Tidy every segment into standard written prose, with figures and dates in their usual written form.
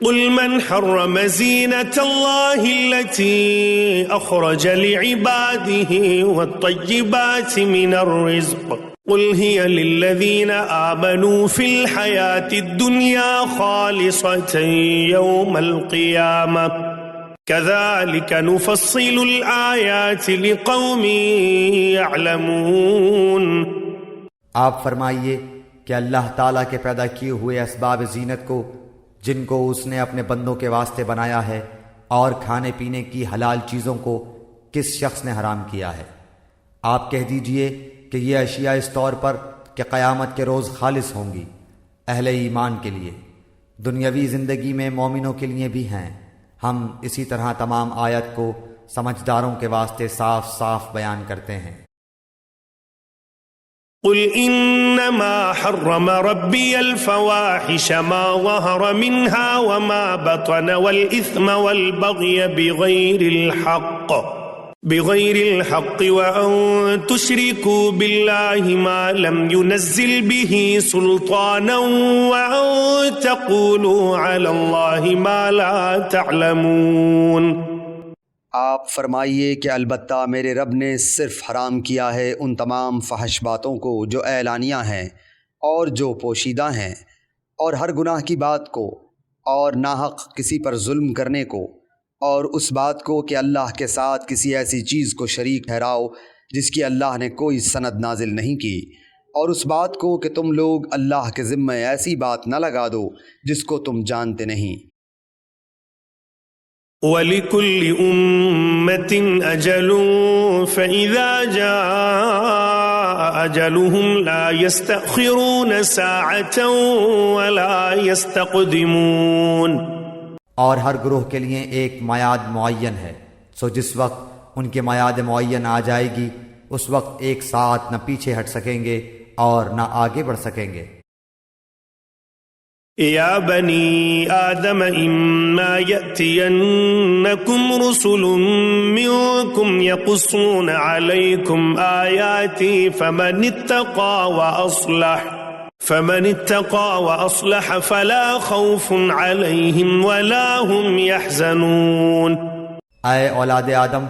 قل من حرم زینة اللہ التي اخرج لعباده والطیبات من الرزق قل هي للذین آمنوا في الحياة الدنيا خالصة يوم القيامة كذلك نفصل الآيات لقوم يعلمون۔ آپ فرمائیے کہ اللہ تعالیٰ کے پیدا کیے ہوئے اسباب زینت کو جن کو اس نے اپنے بندوں کے واسطے بنایا ہے اور کھانے پینے کی حلال چیزوں کو کس شخص نے حرام کیا ہے، آپ کہہ دیجئے کہ یہ اشیاء اس طور پر کہ قیامت کے روز خالص ہوں گی اہل ایمان کے لیے، دنیاوی زندگی میں مومنوں کے لیے بھی ہیں۔ ہم اسی طرح تمام آیت کو سمجھداروں کے واسطے صاف صاف بیان کرتے ہیں۔ قل انما حرم ربی الفواحش ما ظهر منها وما بطن والاثم والبغي بغير الحق وان تشركوا بالله ما لم ينزل به سلطانا وان تقولوا على الله ما لا تعلمون۔ آپ فرمائیے کہ البتہ میرے رب نے صرف حرام کیا ہے ان تمام فحش باتوں کو جو اعلانیہ ہیں اور جو پوشیدہ ہیں، اور ہر گناہ کی بات کو، اور ناحق کسی پر ظلم کرنے کو، اور اس بات کو کہ اللہ کے ساتھ کسی ایسی چیز کو شریک ٹھہراؤ جس کی اللہ نے کوئی سند نازل نہیں کی، اور اس بات کو کہ تم لوگ اللہ کے ذمہ ایسی بات نہ لگا دو جس کو تم جانتے نہیں۔ وَلِكُلِّ أُمَّةٍ أَجَلٌ فَإِذَا جَاءَ أَجَلُهُمْ لَا يَسْتَأْخِرُونَ سَاعَةً وَلَا يَسْتَقْدِمُونَ۔ اور ہر گروہ کے لیے ایک میعاد معین ہے، سو جس وقت ان کے میعاد معین آ جائے گی اس وقت ایک ساتھ نہ پیچھے ہٹ سکیں گے اور نہ آگے بڑھ سکیں گے۔ یا بنی آدم اما یأتینکم رسل منکم یقصون علیکم آیاتی فمن اتقى وأصلح فلا خوف علیہم ولا هم يحزنون۔ اے اولاد آدم،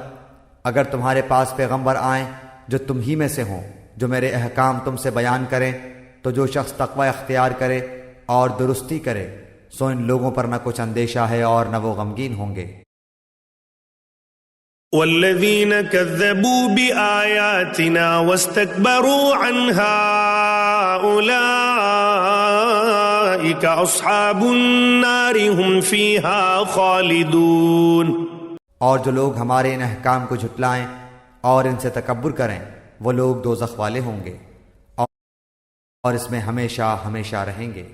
اگر تمہارے پاس پیغمبر آئیں جو تم ہی میں سے ہوں، جو میرے احکام تم سے بیان کریں، تو جو شخص تقوی اختیار کرے اور درستی کرے سو ان لوگوں پر نہ کچھ اندیشہ ہے اور نہ وہ غمگین ہوں گے۔ والذین کذبوا بآیاتنا واستکبروا عنها اولئک اصحاب النار هم فیها خالدون۔ اور جو لوگ ہمارے ان احکام کو جھٹلائیں اور ان سے تکبر کریں وہ لوگ دوزخ والے ہوں گے اور اس میں ہمیشہ ہمیشہ رہیں گے۔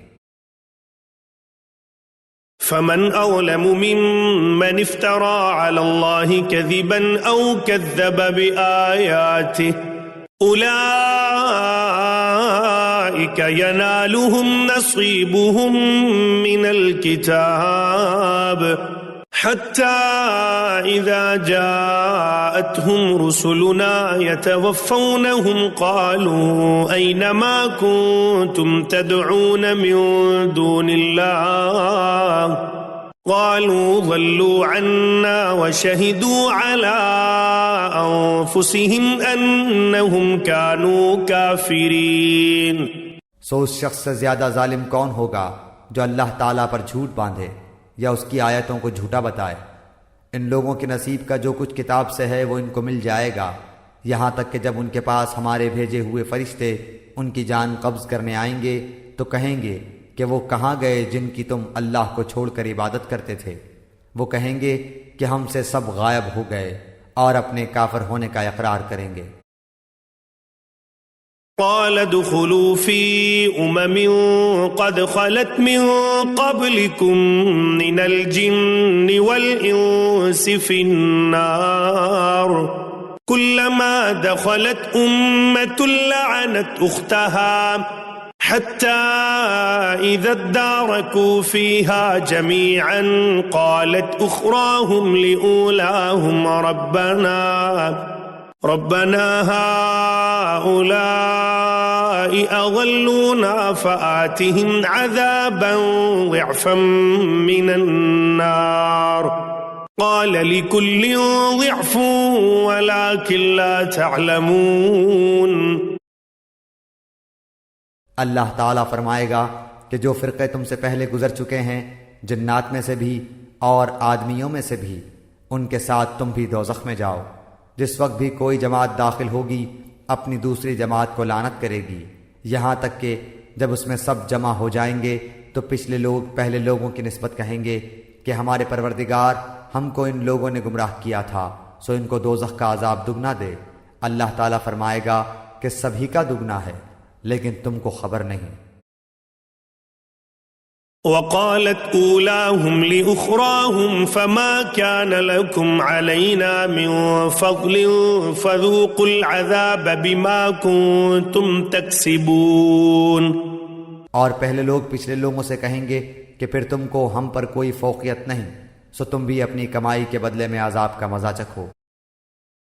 فمن أظلم ممن افترى على الله كذبا أو كذب بآياته أولئك ينالهم نصيبهم من الكتاب حتى إذا جاءتهم رسلنا يتوفونهم قالوا أين ما كنتم تدعون من دون الله قالوا ضلوا عنا وشهدوا على أنفسهم أنهم كانوا كافرين۔ سو اس شخص سے زیادہ ظالم کون ہوگا جو اللہ تعالیٰ پر جھوٹ باندھے یا اس کی آیتوں کو جھوٹا بتائے؟ ان لوگوں کے نصیب کا جو کچھ کتاب سے ہے وہ ان کو مل جائے گا، یہاں تک کہ جب ان کے پاس ہمارے بھیجے ہوئے فرشتے ان کی جان قبض کرنے آئیں گے تو کہیں گے کہ وہ کہاں گئے جن کی تم اللہ کو چھوڑ کر عبادت کرتے تھے؟ وہ کہیں گے کہ ہم سے سب غائب ہو گئے اور اپنے کافر ہونے کا اقرار کریں گے۔ قال ادخلوا في قد خلت من قبلكم من الجن والإنس في النار كلما دخلت لعنت أختها حتى إذا اداركوا فيها جميعا قالت أخراهم لأولاهم ربنا هؤلاء أضلونا فآتهم عذابا ضعفا من النار قال لكل ضعف ولكن لا تعلمون۔ اللہ تعالیٰ فرمائے گا کہ جو فرقے تم سے پہلے گزر چکے ہیں جنات میں سے بھی اور آدمیوں میں سے بھی، ان کے ساتھ تم بھی دوزخ میں جاؤ۔ جس وقت بھی کوئی جماعت داخل ہوگی اپنی دوسری جماعت کو لعنت کرے گی، یہاں تک کہ جب اس میں سب جمع ہو جائیں گے تو پچھلے لوگ پہلے لوگوں کی نسبت کہیں گے کہ ہمارے پروردگار ہم کو ان لوگوں نے گمراہ کیا تھا، سو ان کو دوزخ کا عذاب دگنا دے۔ اللہ تعالیٰ فرمائے گا کہ سبھی کا دگنا ہے، لیکن تم کو خبر نہیں۔ وقالت أولاهم لأخراهم فما كان لكم علينا من فضل فذوقوا العذاب بما كنتم تكسبون۔ اور پہلے لوگ پچھلے لوگوں سے کہیں گے کہ پھر تم کو ہم پر کوئی فوقیت نہیں، سو تم بھی اپنی کمائی کے بدلے میں عذاب کا مزہ چکھو۔